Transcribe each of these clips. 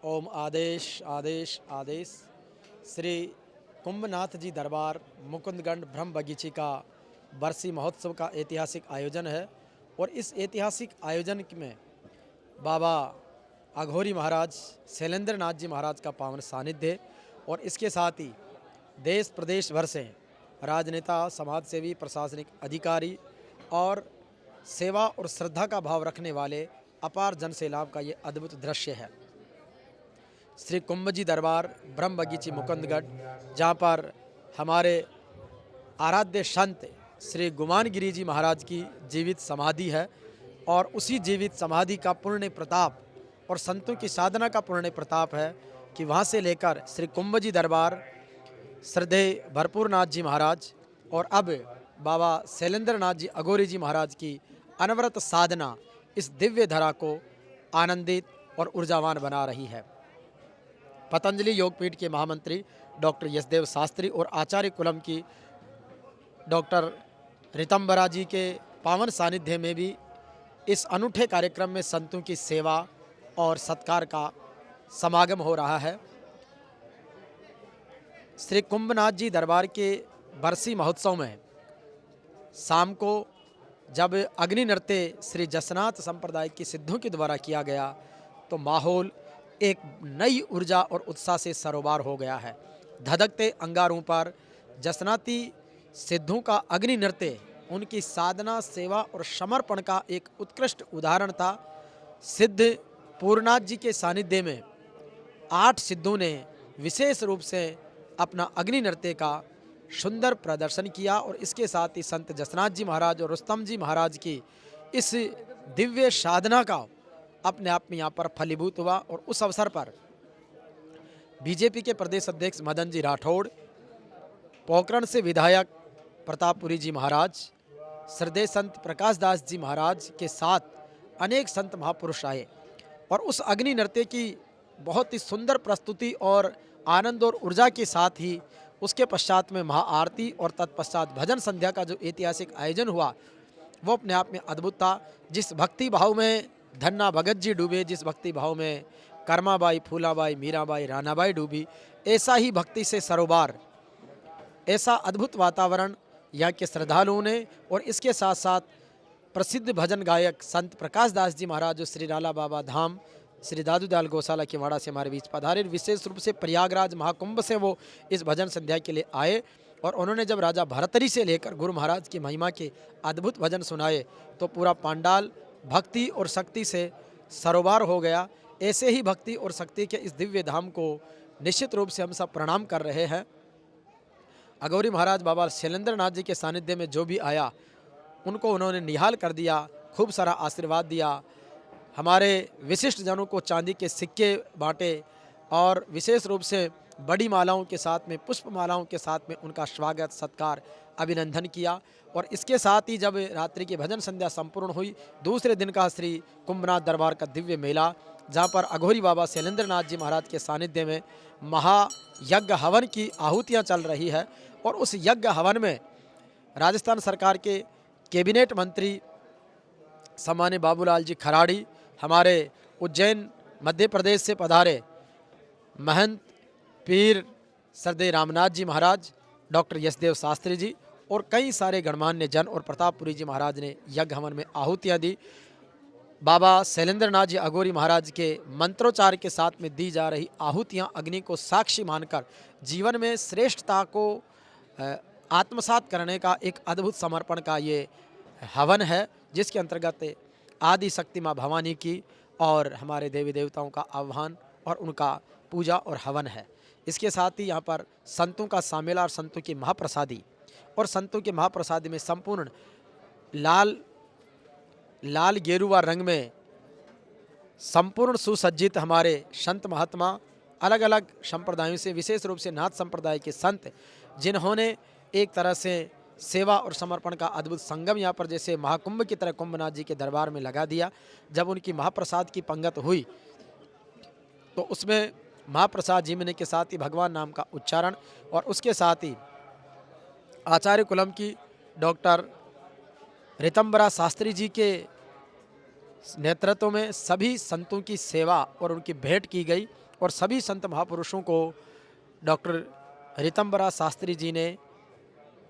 ओम आदेश आदेश आदेश। श्री कुंभनाथ जी दरबार मुकुंदगढ़ ब्रह्म बगीची का बरसी महोत्सव का ऐतिहासिक आयोजन है और इस ऐतिहासिक आयोजन में बाबा अघोरी महाराज शैलेंद्र नाथ जी महाराज का पावन सानिध्य और इसके साथ ही देश प्रदेश भर से राजनेता, समाजसेवी, प्रशासनिक अधिकारी और सेवा और श्रद्धा का भाव रखने वाले अपार जन सैलाब का ये अद्भुत दृश्य है। श्री कुंभ जी दरबार ब्रह्म बगीची मुकुंदगढ़, जहाँ पर हमारे आराध्य संत श्री गुमान गिरी जी महाराज की जीवित समाधि है और उसी जीवित समाधि का पुण्य प्रताप और संतों की साधना का पुण्य प्रताप है कि वहाँ से लेकर श्री कुंभ जी दरबार श्रद्धेय भरपूर नाथ जी महाराज और अब बाबा शैलेंद्र नाथ जी अघोरी जी महाराज की अनवरत साधना इस दिव्य धरा को आनंदित और ऊर्जावान बना रही है। पतंजलि योगपीठ के महामंत्री डॉक्टर यशदेव शास्त्री और आचार्य कुलम की डॉक्टर रितंबरा जी के पावन सानिध्य में भी इस अनूठे कार्यक्रम में संतों की सेवा और सत्कार का समागम हो रहा है। श्री कुंभनाथ जी दरबार के बरसी महोत्सव में शाम को जब अग्नि नृत्य श्री जसनाथ संप्रदाय की सिद्धों के द्वारा किया गया तो माहौल एक नई ऊर्जा और उत्साह से सरोबार हो गया है। धधकते अंगारों पर जसनाती सिद्धों का अग्नि नृत्य उनकी साधना, सेवा और समर्पण का एक उत्कृष्ट उदाहरण था। सिद्ध पूर्णनाथ जी के सानिध्य में 8 सिद्धों ने विशेष रूप से अपना अग्नि नृत्य का सुंदर प्रदर्शन किया और इसके साथ ही संत जसनाथ जी महाराज और रुस्तम जी महाराज की इस दिव्य साधना का अपने आप में यहाँ पर फलीभूत हुआ। और उस अवसर पर बीजेपी के प्रदेश अध्यक्ष मदन जी राठौड़, पोखरण से विधायक प्रतापपुरी जी महाराज, श्रद्धेय संत प्रकाश दास जी महाराज के साथ अनेक संत महापुरुष आए और उस अग्नि नृत्य की बहुत ही सुंदर प्रस्तुति और आनंद और ऊर्जा के साथ ही उसके पश्चात में महाआरती और तत्पश्चात भजन संध्या का जो ऐतिहासिक आयोजन हुआ वो अपने आप में अद्भुत था। जिस भक्ति भाव में धन्ना भगत जी डूबे, जिस भक्ति भाव में कर्माबाई, फूलाबाई, मीराबाई, रानाबाई डूबी, ऐसा ही भक्ति से सरोबार, ऐसा अद्भुत वातावरण यहाँ के श्रद्धालुओं ने और इसके साथ साथ प्रसिद्ध भजन गायक संत प्रकाश दास जी महाराज जो श्री राला बाबा धाम श्री दादू दयाल गौशाला के वाड़ा से हमारे बीच पधारे, विशेष रूप से प्रयागराज महाकुंभ से वो इस भजन संध्या के लिए आए और उन्होंने जब राजा भरतरी से लेकर गुरु महाराज की महिमा के अद्भुत भजन सुनाए तो पूरा पांडाल भक्ति और शक्ति से सरोबार हो गया। ऐसे ही भक्ति और शक्ति के इस दिव्य धाम को निश्चित रूप से हम सब प्रणाम कर रहे हैं। अघोरी महाराज बाबा शैलेंद्र नाथ जी के सानिध्य में जो भी आया उनको उन्होंने निहाल कर दिया, खूब सारा आशीर्वाद दिया, हमारे विशिष्ट जनों को चांदी के सिक्के बांटे और विशेष रूप से बड़ी मालाओं के साथ में, पुष्प मालाओं के साथ में उनका स्वागत, सत्कार, अभिनंदन किया। और इसके साथ ही जब रात्रि की भजन संध्या संपूर्ण हुई, दूसरे दिन का श्री कुंभनाथ दरबार का दिव्य मेला, जहाँ पर अघोरी बाबा शैलेंद्र नाथ जी महाराज के सानिध्य में महायज्ञ हवन की आहुतियाँ चल रही है और उस यज्ञ हवन में राजस्थान सरकार के कैबिनेट मंत्री सम्मान्य बाबूलाल जी खराड़ी, हमारे उज्जैन मध्य प्रदेश से पधारे महंत पीर श्रद्धेय रामनाथ जी महाराज, डॉक्टर यशदेव शास्त्री जी और कई सारे गणमान्य जन और प्रतापपुरी जी महाराज ने यज्ञ हवन में आहुतियाँ दी। बाबा शैलेंद्र नाथ जी अघोरी महाराज के मंत्रोच्चार के साथ में दी जा रही आहुतियाँ अग्नि को साक्षी मानकर जीवन में श्रेष्ठता को आत्मसात करने का एक अद्भुत समर्पण का ये हवन है, जिसके अंतर्गत आदि शक्ति माँ भवानी की और हमारे देवी देवताओं का आह्वान और उनका पूजा और हवन है। इसके साथ ही यहाँ पर संतों का सामेला और संतों की महाप्रसादी और संतों के महाप्रसादी में संपूर्ण लाल गेरुआ रंग में संपूर्ण सुसज्जित हमारे संत महात्मा अलग अलग संप्रदायों से, विशेष रूप से नाथ संप्रदाय के संत, जिन्होंने एक तरह से सेवा और समर्पण का अद्भुत संगम यहाँ पर जैसे महाकुंभ की तरह कुंभनाथ जी के दरबार में लगा दिया। जब उनकी महाप्रसाद की पंगत हुई तो उसमें महाप्रसाद जीवने के साथ ही भगवान नाम का उच्चारण और उसके साथ ही आचार्य कुलम की डॉक्टर रितंबरा शास्त्री जी के नेतृत्व में सभी संतों की सेवा और उनकी भेंट की गई और सभी संत महापुरुषों को डॉक्टर ऋतंबरा शास्त्री जी ने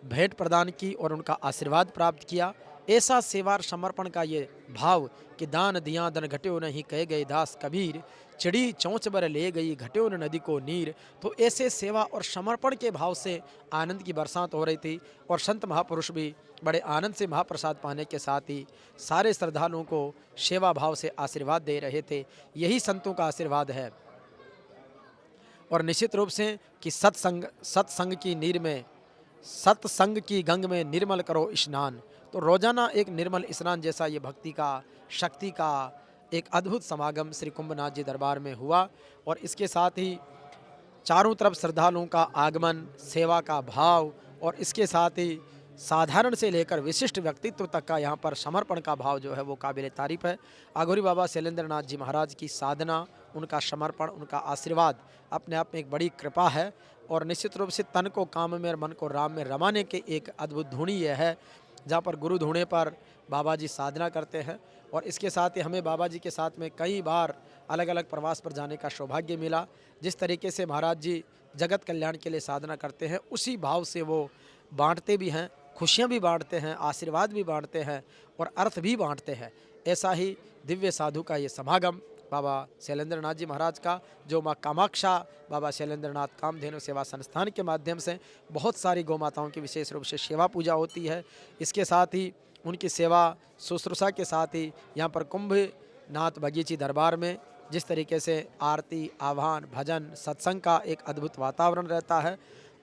भेंट प्रदान की और उनका आशीर्वाद प्राप्त किया। ऐसा सेवा और समर्पण का ये भाव कि दान दिया दन घट्यो नहीं कहे गए दास कबीर, चिड़ी चौंच बर ले गई घट्यो न नदी को नीर। तो ऐसे सेवा और समर्पण के भाव से आनंद की बरसात हो रही थी और संत महापुरुष भी बड़े आनंद से महाप्रसाद पाने के साथ ही सारे श्रद्धालुओं को सेवा भाव से आशीर्वाद दे रहे थे। यही संतों का आशीर्वाद है। और निश्चित रूप से कि सत्संग की नीर में, सत्संग की गंग में निर्मल करो स्नान। तो रोजाना एक निर्मल स्नान जैसा ये भक्ति का, शक्ति का एक अद्भुत समागम श्री कुंभनाथ जी दरबार में हुआ। और इसके साथ ही चारों तरफ श्रद्धालुओं का आगमन, सेवा का भाव और इसके साथ ही साधारण से लेकर विशिष्ट व्यक्तित्व तक का यहाँ पर समर्पण का भाव जो है वो काबिल तारीफ है। अघोरी बाबा शैलेंद्रनाथ जी महाराज की साधना, उनका समर्पण, उनका आशीर्वाद अपने आप में एक बड़ी कृपा है। और निश्चित रूप से तन को काम में और मन को राम में रमाने के एक अद्भुत धुनी यह है, जहाँ पर गुरु धुने पर बाबा जी साधना करते हैं। और इसके साथ ही हमें बाबा जी के साथ में कई बार अलग अलग प्रवास पर जाने का सौभाग्य मिला। जिस तरीके से महाराज जी जगत कल्याण के लिए साधना करते हैं, उसी भाव से वो बांटते भी हैं, खुशियाँ भी बांटते हैं, आशीर्वाद भी बांटते हैं और अर्थ भी बांटते हैं। ऐसा ही दिव्य साधु का ये समागम बाबा शैलेंद्रनाथ जी महाराज का, जो माँ कामाक्षा बाबा शैलेंद्रनाथ कामधेनु सेवा संस्थान के माध्यम से बहुत सारी गौ माताओं की विशेष रूप से सेवा पूजा होती है। इसके साथ ही उनकी सेवा शुश्रूषा के साथ ही यहाँ पर कुंभनाथ बगीची दरबार में जिस तरीके से आरती, आह्वान, भजन, सत्संग का एक अद्भुत वातावरण रहता है।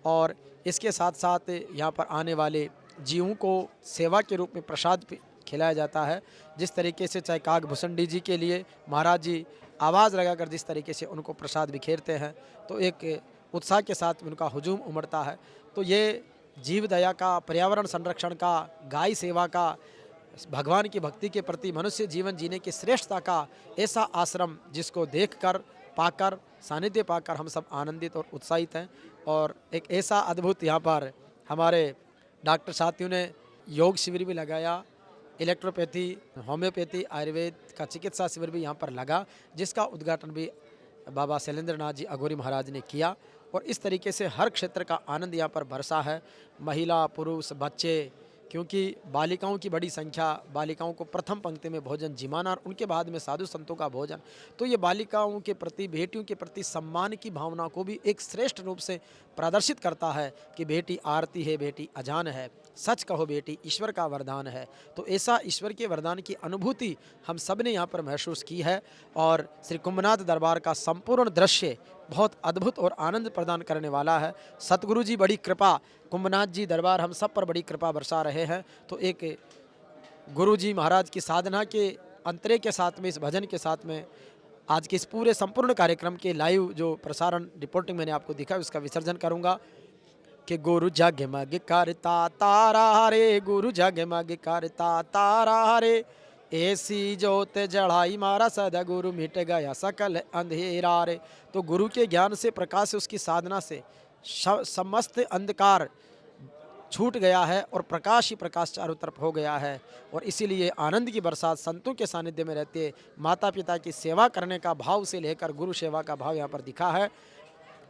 और इसके साथ साथ यहाँ पर आने वाले जीवों को सेवा के रूप में प्रसाद खिलाया जाता है। जिस तरीके से चाहे काग भुसंडी जी के लिए महाराज जी आवाज़ लगाकर जिस तरीके से उनको प्रसाद बिखेरते हैं, तो एक उत्साह के साथ उनका हुजूम उमड़ता है। तो ये जीव दया का, पर्यावरण संरक्षण का, गाय सेवा का, भगवान की भक्ति के प्रति मनुष्य जीवन जीने की श्रेष्ठता का ऐसा आश्रम जिसको देखकर, पाकर, सानिध्य पाकर हम सब आनंदित और उत्साहित हैं। और एक ऐसा अद्भुत यहाँ पर हमारे डॉक्टर साथियों ने योग शिविर भी लगाया, इलेक्ट्रोपैथी, होम्योपैथी, आयुर्वेद का चिकित्सा शिविर भी यहाँ पर लगा, जिसका उद्घाटन भी बाबा शैलेंद्रनाथ जी अघोरी महाराज ने किया। और इस तरीके से हर क्षेत्र का आनंद यहाँ पर बरसा है। महिला, पुरुष, बच्चे, क्योंकि बालिकाओं की बड़ी संख्या, बालिकाओं को प्रथम पंक्ति में भोजन जिमाना और उनके बाद में साधु संतों का भोजन, तो ये बालिकाओं के प्रति, बेटियों के प्रति सम्मान की भावना को भी एक श्रेष्ठ रूप से प्रदर्शित करता है कि बेटी आरती है, बेटी अजान है, सच कहो बेटी ईश्वर का वरदान है। तो ऐसा ईश्वर के वरदान की अनुभूति हम सब ने यहाँ पर महसूस की है। और श्री कुंभनाथ दरबार का संपूर्ण दृश्य बहुत अद्भुत और आनंद प्रदान करने वाला है। सतगुरु जी बड़ी कृपा, कुंभनाथ जी दरबार हम सब पर बड़ी कृपा बरसा रहे हैं। तो एक गुरु जी महाराज की साधना के अंतरे के साथ में, इस भजन के साथ में आज के इस पूरे संपूर्ण कार्यक्रम के लाइव जो प्रसारण रिपोर्टिंग मैंने आपको दिखा, उसका विसर्जन करूंगा कि गुरु जग मग करता तारा रे, गुरु जग मग करता तारा रे, ऐसी जोत जड़ाई मारा सदगुरु मिट गया सकल अंधेरा रे। तो गुरु के ज्ञान से, प्रकाश से, उसकी साधना से समस्त अंधकार छूट गया है और प्रकाश ही प्रकाश चारों तरफ हो गया है। और इसीलिए आनंद की बरसात संतों के सानिध्य में रहते, माता पिता की सेवा करने का भाव से लेकर गुरु सेवा का भाव यहाँ पर दिखा है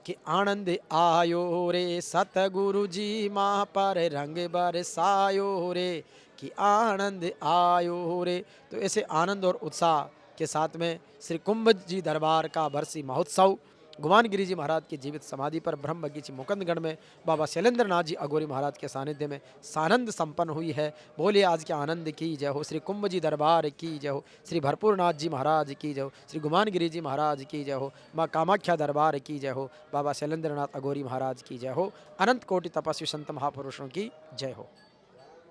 कि आनंद आयो रे सतगुरु जी माँ पर रंग बरसायो रे, कि आनंद आयो रे। तो ऐसे आनंद और उत्साह के साथ में श्री कुंभ जी दरबार का बरसी महोत्सव गुमान गिरी जी महाराज की जीवित समाधि पर ब्रह्म बगीची मुकुंदगढ़ में बाबा शैलेंद्रनाथ जी अघोरी महाराज के सानिध्य में सानंद संपन्न हुई है। बोलिए आज के आनंद की जय हो, श्री कुंभ जी दरबार की जय हो, श्री भरपूरनाथ जी महाराज की जय हो, श्री गुमान गिरी जी महाराज की जय हो, माँ कामाख्या दरबार की जय हो, बाबा शैलेंद्रनाथ अघोरी महाराज की जय हो, अनंत कोटि तपस्वी संत महापुरुषों की जय हो।